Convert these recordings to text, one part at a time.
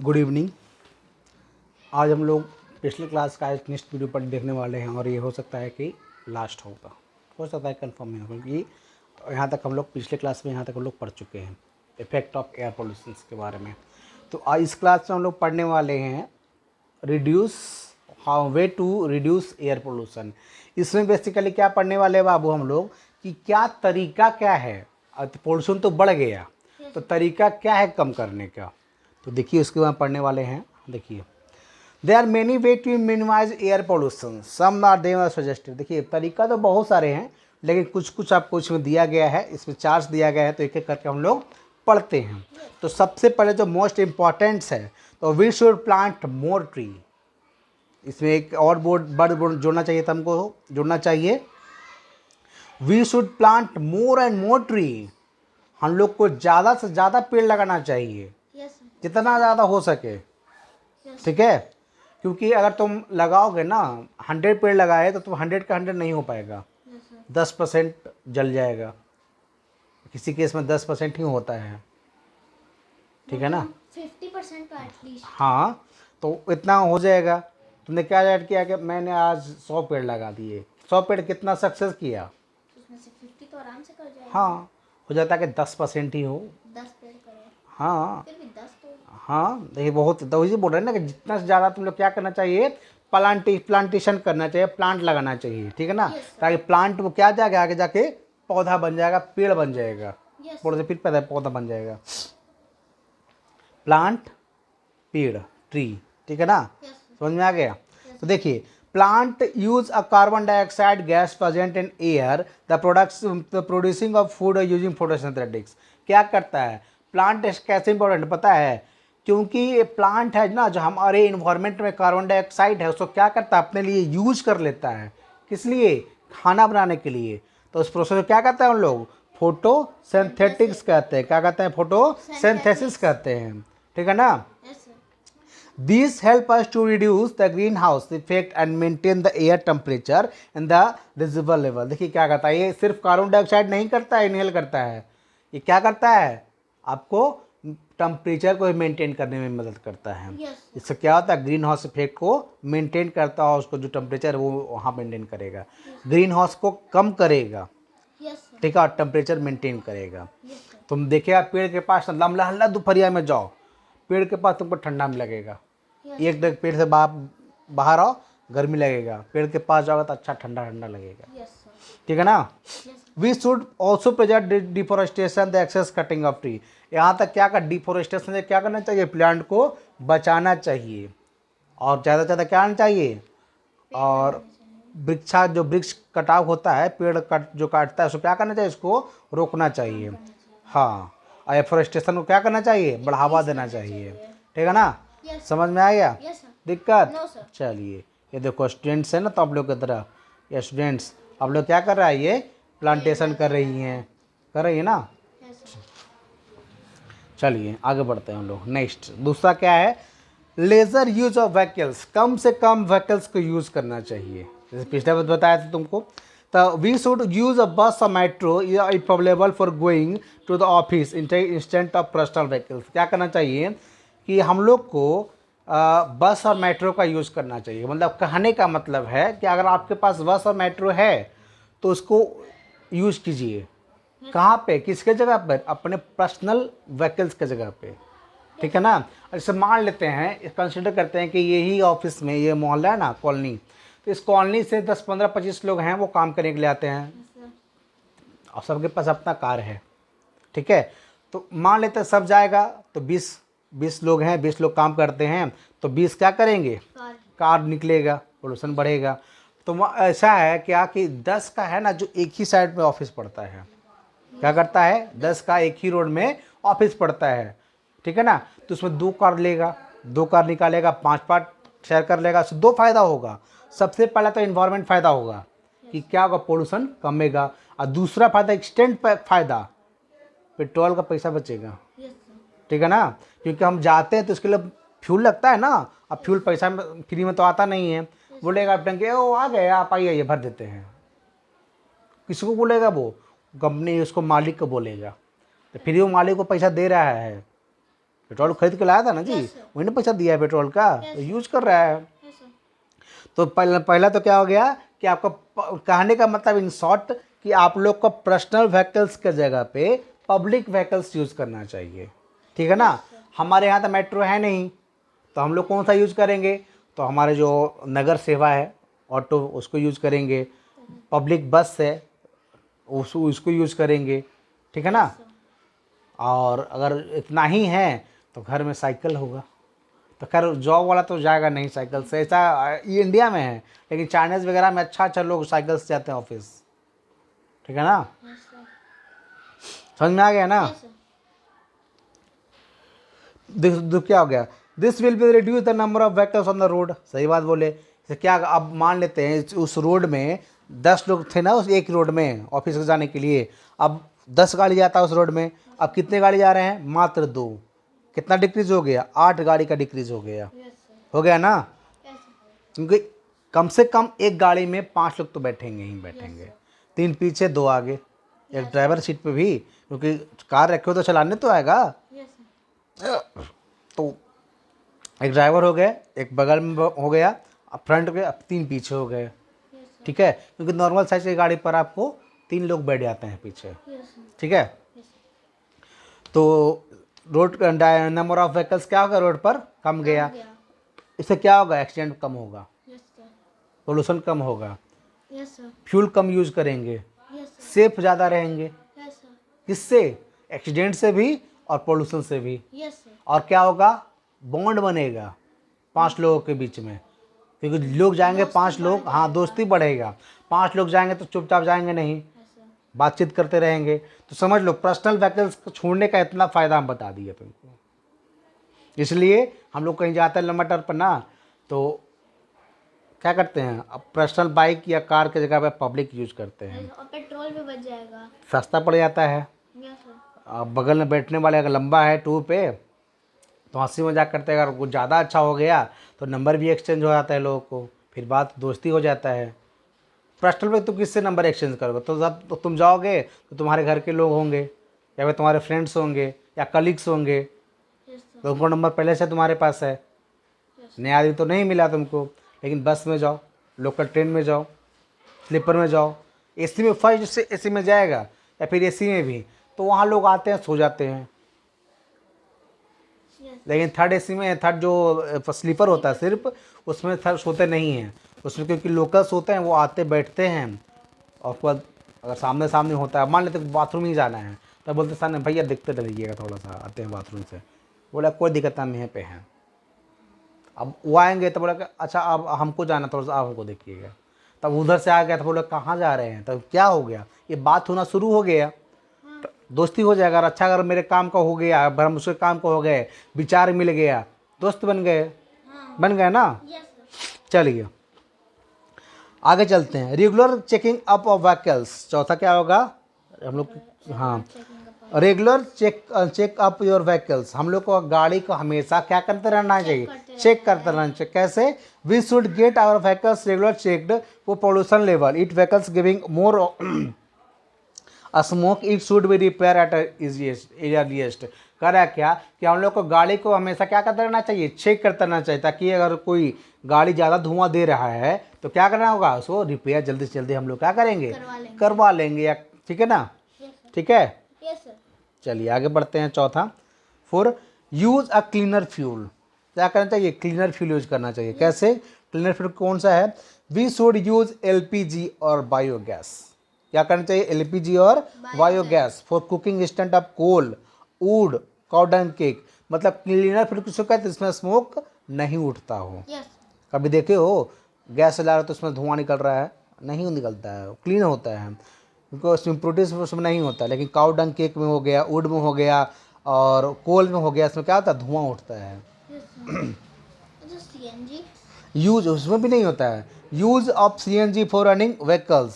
Good evening. आज हम लोग पिछले क्लास का एक नेक्स्ट वीडियो पर देखने वाले हैं और ये हो सकता है कि लास्ट होगा, हो सकता है कंफर्म नहीं होगा, क्योंकि यहाँ तक हम लोग पिछले क्लास में यहाँ तक हम लोग पढ़ चुके हैं इफेक्ट ऑफ एयर पोल्यूशन के बारे में। तो आज इस क्लास में हम लोग पढ़ने वाले हैं way to reduce air pollution. इसमें बेसिकली क्या पढ़ने वाले हैं बाबू हम लोग कि क्या तरीका क्या है। पोल्यूशन तो बढ़ गया तो तरीका क्या है कम करने का। तो देखिए उसके बाद पढ़ने वाले हैं। देखिए there are many way to minimise air pollution, some are them are suggested. देखिए तरीका तो बहुत सारे हैं लेकिन कुछ कुछ आपको इसमें दिया गया है, इसमें चार्ट्स दिया गया है, तो एक एक करके हम लोग पढ़ते हैं। तो सबसे पहले जो मोस्ट इम्पॉर्टेंट्स है तो we should plant more tree. इसमें एक और वर्ड जोड़ना चाहिए था, हमको जोड़ना चाहिए we should plant more and more tree. हम लोग को ज़्यादा से ज़्यादा पेड़ लगाना चाहिए, जितना ज़्यादा हो सके, ठीक है। क्योंकि अगर तुम लगाओगे ना 100 पेड़ लगाए तो तुम 100 का 100 नहीं हो पाएगा, 10% जल जाएगा। किसी केस में 10% ही होता है, ठीक है ना, 50% तो एटलीस्ट। हाँ, तो इतना हो जाएगा। तुमने क्या ऐड किया कि मैंने आज 100 पेड़ लगा दिए, 100 पेड़ कितना सक्सेस किया, उसमें से 50 तो आराम से कर जाएगा। हाँ, हो जाता है कि 10% ही हो, 10 पेड़ करे, हाँ फिर भी 10 तो। हाँ। देखिए बहुत तो वही बोल रहे हैं ना कि जितना से ज़्यादा तुम लोग क्या करना चाहिए, प्लांटेशन करना चाहिए, प्लांट लगाना चाहिए, ठीक है ना। ताकि प्लांट वो क्या जाएगा आगे जाके पौधा बन जाएगा, पेड़ बन जाएगा, पौधे फिर पौधा बन जाएगा। प्लांट पेड़ ट्री, ठीक है ना, समझ में आ गया। तो देखिए plant use a carbon dioxide gas present in air the producing of food using photosynthetics. क्या करता है प्लांट, कैसे इंपॉर्टेंट पता है, क्योंकि ये प्लांट है ना जो हमारे इन्वायरमेंट में कार्बन डाइऑक्साइड है उसको क्या करता है अपने लिए यूज कर लेता है। किस लिए, खाना बनाने के लिए। तो उस प्रोसेस को क्या कहते हैं हम लोग, फोटोसिंथेटिक्स कहते हैं। क्या कहते हैं, फोटोसिंथेसिस कहते हैं, ठीक है ना। These help us to reduce the greenhouse effect and maintain the air temperature and the reservoir level। देखिए क्या करता है, ये सिर्फ कार्बन डाइऑक्साइड नहीं करता है, इनहेल करता है, ये क्या करता है आपको टेम्परेचर को मेंटेन करने में मदद करता है। इससे क्या होता है, ग्रीन हाउस इफेक्ट को मेंटेन करता है, उसको जो टेम्परेचर है वो वहाँ मेंटेन करेगा, ग्रीन हाउस को कम करेगा, ठीक है, और टेम्परेचर मेंटेन करेगा। तुम देखिए आप पेड़ के पास लम्बा हल्ला दोपहरिया में जाओ, पेड़ के पास तुमको ठंडा में लगेगा। एक डेग पेड़ से बाहर आओ गर्मी लगेगा, पेड़ के पास जाओगे तो अच्छा ठंडा ठंडा लगेगा, ठीक है ना। We should also prevent deforestation the excess cutting of tree. यहाँ तक क्या कर, डिफोरेस्टेशन से क्या करना चाहिए, प्लांट को बचाना चाहिए और ज़्यादा से ज़्यादा क्या आना चाहिए, और वृक्ष कटाव होता है, पेड़ जो काटता है उसको क्या करना चाहिए, उसको रोकना चाहिए, हाँ। और एफोरेस्टेशन को क्या करना चाहिए, बढ़ावा देना चाहिए, ठीक है ना। समझ में आ गया दिक्कत। चलिए ये देखो स्टूडेंट्स है ना, तो आप लोग की तरह ये स्टूडेंट्स आप लोग क्या कर रहा है, ये प्लांटेशन कर रही है ना। चलिए आगे बढ़ते हैं हम लोग। नेक्स्ट दूसरा क्या है, लेजर यूज ऑफ व्हीकल्स। कम से कम व्हीकल्स को यूज़ करना चाहिए, जैसे पिछले बार बताया था तुमको। तो we should use a bus और metro if available for going to the office instant of personal vehicles. क्या करना चाहिए कि हम लोग को बस और मेट्रो का यूज़ करना चाहिए। मतलब कहने का मतलब है कि अगर आपके पास बस और मेट्रो है तो उसको यूज़ कीजिए। कहाँ पे, किसके जगह पर, अपने पर्सनल व्हीकल्स के जगह पे, ठीक है ना। जैसे मान लेते हैं, कंसिडर करते हैं कि यही ऑफिस में ये मोहल्ला है ना, कॉलोनी, तो इस कॉलोनी से 10 15 25 लोग हैं, वो काम करने के लिए आते हैं और सबके पास अपना कार है, ठीक है। तो मान लेते हैं सब जाएगा तो 20 लोग हैं, 20 लोग काम करते हैं, तो 20 क्या करेंगे, कार निकलेगा, पोल्यूशन बढ़ेगा। तो ऐसा है क्या कि 10 का है ना जो एक ही साइड में ऑफिस पड़ता है, क्या करता है, 10 का एक ही रोड में ऑफिस पड़ता है, ठीक है ना। तो उसमें 2 कार लेगा, 2 कार निकालेगा, 5 पार्ट शेयर कर लेगा, उससे 2 फायदा होगा। सबसे पहला तो इन्वायरमेंट फ़ायदा होगा कि क्या होगा, पोल्यूशन कमेगा, और दूसरा फायदा एक्सटेंड फ़ायदा, पेट्रोल का पैसा बचेगा, ठीक है ना। क्योंकि हम जाते हैं तो उसके लिए फ्यूल लगता है ना, अब फ्यूल पैसा में फ्री में तो आता नहीं है। बोलेगा टंकी ओ आ गए आप आइए, ये भर देते हैं। किसको बोलेगा, वो कंपनी उसको मालिक को बोलेगा, तो फिर वो मालिक को पैसा दे रहा है, पेट्रोल खरीद के लाया था ना जी, Yes, sir. वही ने पैसा दिया है पेट्रोल का, तो यूज कर रहा है। Yes, sir. तो पहला तो क्या हो गया कि आपका कहने का मतलब इन शॉर्ट कि आप लोग को पर्सनल व्हीकल्स के जगह पे पब्लिक व्हीकल्स यूज़ करना चाहिए, ठीक है ना। हमारे यहाँ तो मेट्रो है नहीं, तो हम लोग कौन सा यूज़ करेंगे, तो हमारे जो नगर सेवा है ऑटो उसको यूज़ करेंगे, पब्लिक बस है उसको यूज़ करेंगे, ठीक है ना। और अगर इतना ही है तो घर में साइकिल होगा। तो खैर जॉब वाला तो जाएगा नहीं साइकिल से, ऐसा ये इंडिया में है, लेकिन चाइनीज़ वगैरह में अच्छा लोग साइकिल से जाते हैं ऑफिस, ठीक है ना। Yes, sir. समझ में आ गया ना। Yes, sir. क्या हो गया, this will be reduce the number of vehicles on the road. सही बात बोले। जैसे क्या अब मान लेते हैं उस रोड में 10 लोग थे ना, उस एक रोड में ऑफिस जाने के लिए, अब 10 गाड़ी जाता है उस रोड में, अब कितने गाड़ी जा रहे हैं, मात्र 2। कितना डिक्रीज हो गया, 8 गाड़ी का डिक्रीज हो गया, Yes, sir. हो गया ना। Yes, sir. क्योंकि कम से कम एक गाड़ी में 5 लोग तो बैठेंगे ही बैठेंगे, 3 पीछे 2 आगे, एक ड्राइवर सीट पे भी, क्योंकि कार रखे हो तो चलाने तो आएगा। Yes, sir. तो एक ड्राइवर हो गए, एक बगल में हो गया, अब फ्रंट के, अब 3 पीछे हो गए, Yes, sir. ठीक है। क्योंकि नॉर्मल साइज की गाड़ी पर आपको 3 लोग बैठ जाते हैं पीछे, Yes, sir. ठीक है। Yes, sir. तो रोड नंबर ऑफ व्हीकल्स क्या होगा, रोड पर कम गया। Yeah. इससे क्या होगा, एक्सीडेंट कम होगा, Yes, sir. पोल्यूशन कम होगा, Yes, sir. फ्यूल कम यूज करेंगे, Yes, sir. सेफ ज़्यादा रहेंगे। Yes, sir. किससे, एक्सीडेंट से भी और पोल्यूशन से भी। Yes, sir. और क्या होगा, बॉन्ड बनेगा 5 लोगों के बीच में, क्योंकि लोग जाएंगे 5 लोग, हाँ दोस्ती बढ़ेगा। 5 लोग जाएंगे तो चुपचाप जाएंगे नहीं, Yes, sir. बातचीत करते रहेंगे। तो समझ लो पर्सनल व्हीकल्स को छोड़ने का इतना फ़ायदा हम बता दिए तुमको। इसलिए हम लोग कहीं जाते हैं लंबा टर्म पर ना, तो क्या करते हैं, अब पर्सनल बाइक या कार की जगह पे पब्लिक यूज करते हैं, और पेट्रोल भी बच जाएगा। सस्ता पड़ जाता है। Yes, sir. अब बगल में बैठने वाले अगर लंबा है टूर पे, तो हंसी मजाक करते हैं, अगर कुछ ज़्यादा अच्छा हो गया तो नंबर भी एक्सचेंज हो जाता है लोगों को, फिर बात दोस्ती हो जाता है। पर्सनल में तुम किससे नंबर एक्सचेंज करोगे, तो जब तो तुम जाओगे तो तुम्हारे घर के लोग होंगे, या फिर तुम्हारे फ्रेंड्स होंगे या कलीग्स होंगे, Yes, sir. तो उनको नंबर पहले से तुम्हारे पास है। Yes. नया आदमी तो नहीं मिला तुमको, लेकिन बस में जाओ, लोकल ट्रेन में जाओ, स्लीपर में जाओ, एसी में, फर्स्ट से एसी में जाएगा या फिर एसी में भी, तो वहाँ लोग आते हैं सो जाते हैं। Yes. लेकिन थर्ड एसी में, थर्ड जो स्लीपर होता है सिर्फ, उसमें थर्ड सोते नहीं हैं उसमें, क्योंकि लोकल्स होते हैं वो आते बैठते हैं। और उसके बाद अगर सामने सामने होता है, मान लेते बाथरूम ही जाना है, तो बोलते सामने भैया दिखते रहिएगा, थोड़ा सा आते हैं बाथरूम से, बोला कोई दिक्कत नहीं, यहीं पे हैं। अब वो आएंगे तो बोला कि अच्छा अब हमको जाना, थोड़ा सा आप हमको देखिएगा। तब उधर से आ गया तो बोला कहाँ जा रहे हैं, तब क्या हो गया, ये बात होना शुरू हो गया, तो दोस्ती हो जाएगा। अगर अच्छा, अगर मेरे काम का हो गया, अगर हम उसके काम का हो गए, विचार मिल गया, दोस्त बन गए, हाँ. बन गए ना। Yes, sir. चलिए आगे चलते हैं, regular checking up of vehicles. चौथा क्या होगा हम लोग, हाँ, Checking up. Regular check up your vehicles. हम लोग को गाड़ी को हमेशा क्या करते रहना चाहिए, चेक करते रहना चाहिए। कैसे, we should get our vehicles regular checked for pollution level, it vehicles giving more smoke, it should be repair at earliest. करा क्या कि हम लोग को गाड़ी को हमेशा क्या करते रहना चाहिए, चेक करते रहना चाहिए, ताकि अगर कोई गाड़ी ज़्यादा धुआं दे रहा है तो क्या करना होगा, उसको रिपेयर जल्दी से जल्दी हम लोग क्या करेंगे, करवा लेंगे या, ठीक है ना। Yes, sir. ठीक है, Yes, sir. चलिए आगे बढ़ते हैं। चौथा, for use a cleaner fuel. क्या करना चाहिए, क्लीनर फ्यूल यूज करना चाहिए। कैसे, क्लीनर फ्यूल कौन सा है, वी शुड यूज एलपीजी और बायोगैस। क्या करना चाहिए, एलपीजी और biogas for cooking instant of coal, wood, cow dung cake. मतलब क्लीनर फ्यूल किसको कहते हैं, इसमें स्मोक नहीं उठता हो। Yes. कभी देखे हो गैस जला रहे हो तो उसमें धुआं निकल रहा है, नहीं निकलता है, क्लीन होता है, क्योंकि उसमें प्रोटीन उसमें नहीं होता। लेकिन काउ डंग केक में हो गया, वुड में हो गया और कोल में हो गया, इसमें क्या होता है, धुआं उठता है। Yes, sir. Just CNG. Use उसमें भी नहीं होता है। Use of CNG for running vehicles.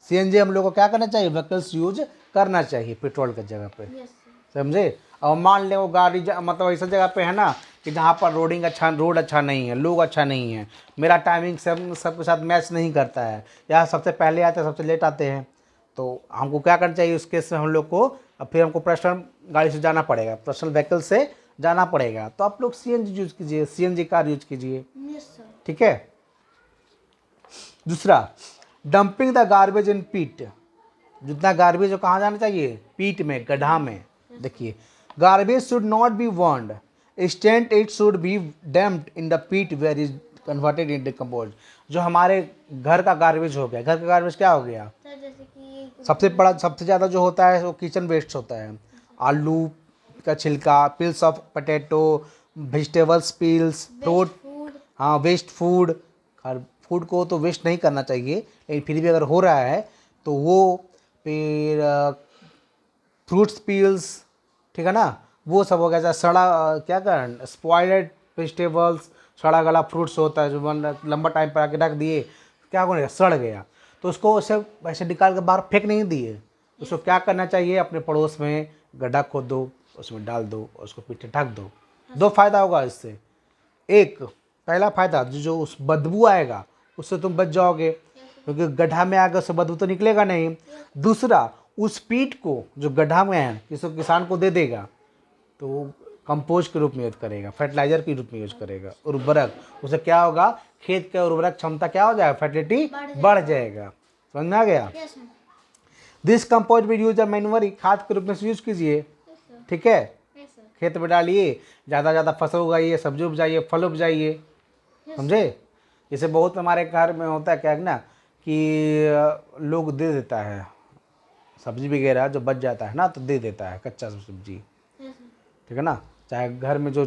CNG हम लोग को क्या करना चाहिए, व्हीकल्स यूज करना चाहिए पेट्रोल की जगह पे, Yes, sir. समझे। और मान ले वो गाड़ी मतलब ऐसा जगह पे है ना कि जहाँ पर रोड अच्छा नहीं है, लोग अच्छा नहीं है, मेरा टाइमिंग सबके साथ मैच नहीं करता है, या सबसे पहले आते हैं सबसे लेट आते हैं, तो हमको क्या करना चाहिए उस केस में हम लोग को, अब फिर हमको पर्सनल गाड़ी से जाना पड़ेगा, पर्सनल व्हीकल से जाना पड़ेगा, तो आप लोग CNG यूज कीजिए, CNG कार यूज कीजिए। Yes, sir. ठीक है। दूसरा, डंपिंग द गार्बेज इन पीट। जितना गार्बेज हो कहाँ जाना चाहिए? पीट में, गड्ढा में। देखिए, garbage should not be burned, instant it should be dumped in the pit where is converted in decompose. जो हमारे घर का गार्बेज हो गया, घर का गार्बेज क्या हो गया? सर जैसे कि सबसे ज़्यादा जो होता है वो किचन वेस्ट होता है। आलू का छिलका, peels of potato, vegetables peels, fruit, food, हाँ वेस्ट फूड। फूड को तो वेस्ट नहीं करना चाहिए, लेकिन फिर भी अगर हो रहा है तो वो फिर फ्रूट्स पील्स, ठीक है ना, वो सब हो गया। जैसे सड़ा क्या कर स्पॉइल्ड वेजिटेबल्स, सड़ा गला फ्रूट्स होता है जो लंबा टाइम पर आके रख दिए, क्या हो गया? सड़ गया। तो उसको वैसे निकाल के बाहर फेंक नहीं दिए, उसको क्या करना चाहिए? अपने पड़ोस में गड्ढा खोद दो, उसमें डाल दो, उसको पीछे ढक दो। दो फायदा होगा इससे। एक, पहला फायदा जो उस बदबू आएगा उससे तुम बच जाओगे, क्योंकि गड्ढा में आगे उससे बदबू तो निकलेगा नहीं। दूसरा, उस पीट को जो गड्ढा में है किसी किसान को दे देगा तो वो कंपोस्ट के रूप में यूज करेगा, फर्टिलाइजर के रूप में यूज करेगा, उर्वरक। उससे क्या होगा? खेत का उर्वरक क्षमता क्या हो जाएगा? फर्टिलिटी बढ़ जाएगा। समझ में आ गया? यस सर, दिस कंपोस्ट भी यूज मैन्योर, खाद के रूप में यूज कीजिए। यस सर, ठीक है, यस सर, खेत में डालिए, ज़्यादा ज़्यादा फसल उगाइए, सब्जी उपजाइए, फल उपजाइए। समझे? जैसे बहुत हमारे घर में होता है क्या है ना कि लोग दे देता है सब्जी वगैरह जो बच जाता है ना, तो दे देता है कच्चा सब्जी। यस सर, ठीक है ना, चाहे घर में जो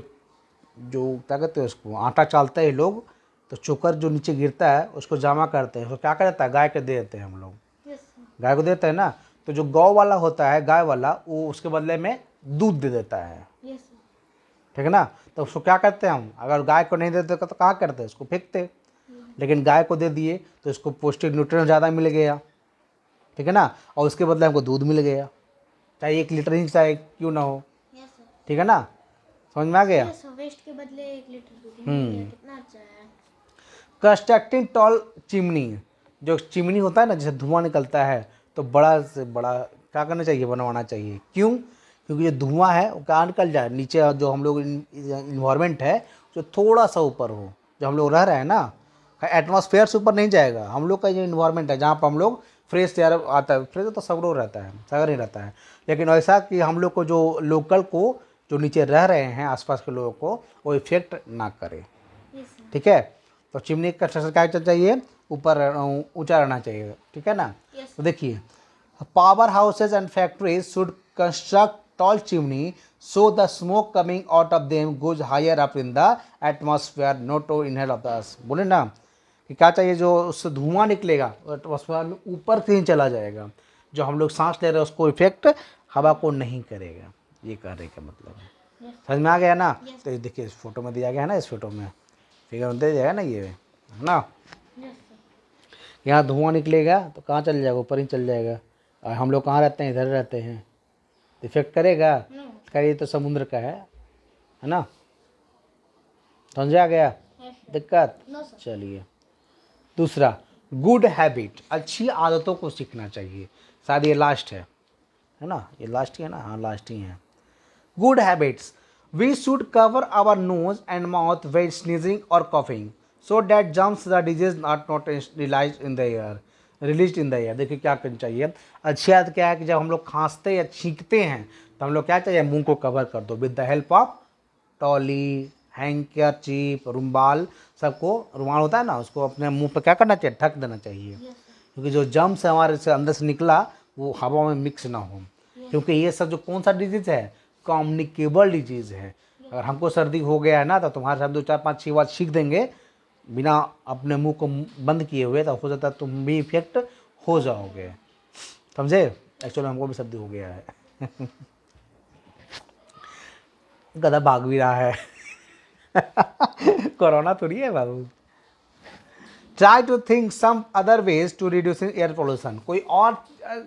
जो क्या कहते हैं उसको, आटा चालते हैं लोग, तो चोकर जो नीचे गिरता है उसको जमा करते हैं, उसको क्या करता है? गाय के दे देते हैं हम लोग, यस सर, गाय को देते हैं ना। तो जो गौ वाला होता है, गाय वाला, वो उसके बदले में दूध दे देता है। यस सर, ठीक है ना, तो उसको क्या करते हैं हम? अगर गाय को नहीं देते तो क्या करते? उसको फेंकते। लेकिन गाय को दे दिए तो इसको पौष्टिक न्यूट्रिएंट ज़्यादा मिल गया। ठीक है ना, और उसके बदले हमको दूध मिल गया, चाहे 1 लीटर ही चाहे क्यों ना हो। यस सर, ठीक है ना, समझ में आ गया? यस सर, वेस्ट के बदले 1 लीटर दूध मिल गया, कितना अच्छा है। कंस्ट्रक्टिंग टॉल चिमनी, जो चिमनी होता है ना, जैसे धुआं निकलता है, तो बड़ा से बड़ा क्या करना चाहिए? बनवाना चाहिए। क्यों? क्योंकि जो धुआं है वो क्या निकल जाए नीचे, जो हम लोग इन्वायरमेंट है जो थोड़ा सा ऊपर हो, जो हम लोग रह रहे हैं ना, एटमॉस्फेयर से ऊपर नहीं जाएगा। हम लोग का जो इन्वायरमेंट है जहाँ पर हम लोग फ्रेश एयर आता है, फ्रेश तो सब लोग रहता है, सागर नहीं रहता है, लेकिन ऐसा कि हम लोग को जो लोकल को जो नीचे रह रहे हैं आसपास के लोगों को वो इफेक्ट ना करे। यस सर, ठीक है, तो चिमनी का स्ट्रक्चर क्या चाहिए? ऊपर ऊंचा रहना चाहिए। ठीक है ना, यस तो देखिए, power houses and factories should construct tall chimney so the smoke coming out of them goes higher up in the atmosphere not to inhale of the, बोले ना कि क्या चाहिए? जो उससे धुआं निकलेगा एटमॉस्फेयर में ऊपर से ही चला जाएगा, जो हम लोग सांस ले रहे हैं उसको इफेक्ट हवा को नहीं करेगा। ये कहने का मतलब है। यस समझ में आ गया ना? Yes. तो ये देखिए इस फोटो में दिया गया है ना, इस फोटो में फिगर में दे जाएगा ना, ये है ना, यस सर, यहाँ धुआं निकलेगा तो कहाँ चल जाएगा? ऊपर ही चल जाएगा। और हम लोग कहाँ रहते हैं? इधर रहते हैं, इफेक्ट करेगा? नो, करिए तो समुद्र का है ना? समझ आ गया यस सर, दिक्कत? नो सर, चलिए, दूसरा, गुड हैबिट, अच्छी आदतों को सीखना चाहिए। शायद ये लास्ट है ना? ये लास्ट ही है ना? हाँ लास्ट ही है। Good habits, we should cover our nose and mouth when sneezing और coughing so that germs the disease not realise in the air, release in the air. देखिए क्या करना चाहिए? अच्छी आदत क्या है कि जब हम लोग खांसते या छींकते हैं तो हम लोग क्या चाहिए? मुंह को कवर कर दो with the help of towel, handkerchief, रुमाल। सबको रुमाल होता है ना, उसको अपने मुंह पे क्या करना चाहिए? ढक देना चाहिए, यस सर, क्योंकि जो जम्स हमारे से अंदर से निकला वो हवा में मिक्स ना हो। क्योंकि ये सब जो कौन सा डिजीज़ है? कम्युनिकेबल डिजीज़ है। अगर हमको सर्दी हो गया है ना तो तुम्हारे साथ 2 4 5 6 बार छींक देंगे बिना अपने मुंह को बंद किए हुए, तो हो जाता है तुम भी इफेक्ट हो जाओगे। समझे? एक्चुअली हमको भी सर्दी हो गया है। गधा भाग भी रहा है। कोरोना थोड़ी है बाबू। Try to think some other ways to reducing air pollution, कोई और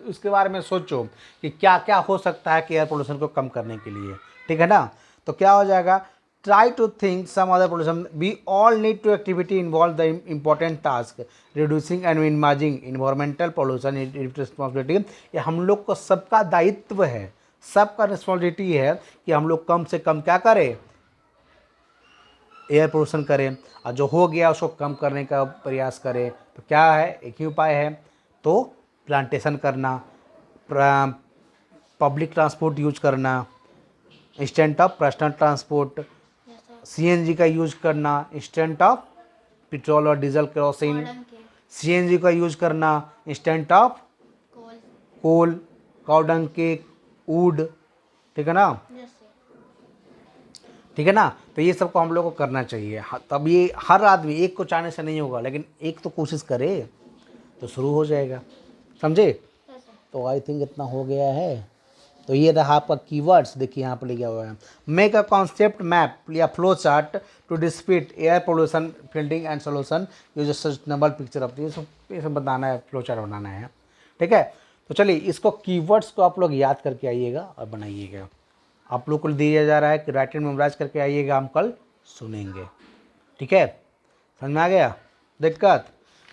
उसके बारे में सोचो कि क्या क्या हो सकता है कि एयर पोल्यूशन को कम करने के लिए। ठीक है ना, तो क्या हो जाएगा? Try to think some other pollution, we all need to activity involve the important task reducing and minimising environmental pollution responsibility. ये हम लोग को सबका दायित्व है, सबका रिस्पॉन्सिबिलिटी है कि हम लोग कम से कम क्या करें, एयर पोल्यूशन करें, और जो हो गया उसको कम करने का प्रयास करें। तो क्या है, एक ही उपाय है, तो प्लांटेशन करना, पब्लिक ट्रांसपोर्ट यूज करना instant of personal transport, yes sir. CNG का यूज करना इंस्टेंट ऑफ पेट्रोल और डीजल केरोसिन, कॉर्डन के सीएनजी का यूज करना instant of coal. Coal, cow dung के, वुड, ठीक है ना, यस सर। ठीक है ना। तो ये सबको हम लोग को करना चाहिए। तब ये हर आदमी, एक को चाहने से नहीं होगा, लेकिन एक तो कोशिश करे तो शुरू हो जाएगा, समझे। Yes sir. तो आई थिंक इतना हो गया है। तो ये रहा आपका कीवर्ड्स, देखिए यहाँ पर लिखा हुआ है, मेक अ कॉन्सेप्ट मैप या flow chart to depict air pollution fielding and solution use sustainable picture of, ये सब बताना है, फ्लो चार्ट बनाना है, ठीक है। तो चलिए इसको कीवर्ड्स को आप लोग याद करके आइएगा और बनाइएगा। आप लोग को दिया जा रहा है कि राइट एंड मेमोराइज करके आइएगा, हम कल सुनेंगे, ठीक है। समझ में आ गया दिक्कत।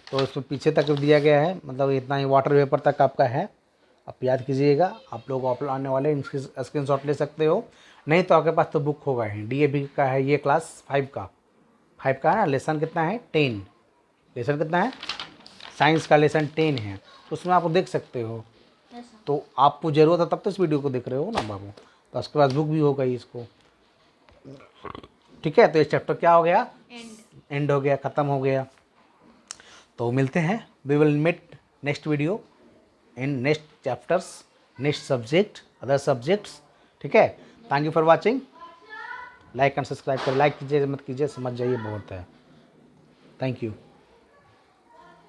तो इसमें पीछे तक दिया गया है, मतलब इतना ही वाटर वेपर तक आपका है, आप याद कीजिएगा। आप लोग ऑफलाइन आने वाले स्क्रीन शॉट ले सकते हो, नहीं तो आपके पास तो बुक होगा ही, डीएवी का है ये, क्लास 5 का है ना। लेसन कितना है, 10। लेसन कितना है, साइंस का लेसन 10 है, तो उसमें आप देख सकते हो। Yes sir. तो आपको ज़रूरत है तब तो इस वीडियो को देख रहे हो ना बाबू, तो उसके पास बुक भी होगा ही इसको, ठीक है। तो ये चैप्टर क्या हो गया, एंड हो गया, ख़त्म हो गया। तो मिलते हैं, we will meet next video in next chapters, next subject, other subjects, ठीक है। Thank you for watching, like and subscribe करें, लाइक कीजिए मत कीजिए, समझ जाइए बहुत है। Thank you.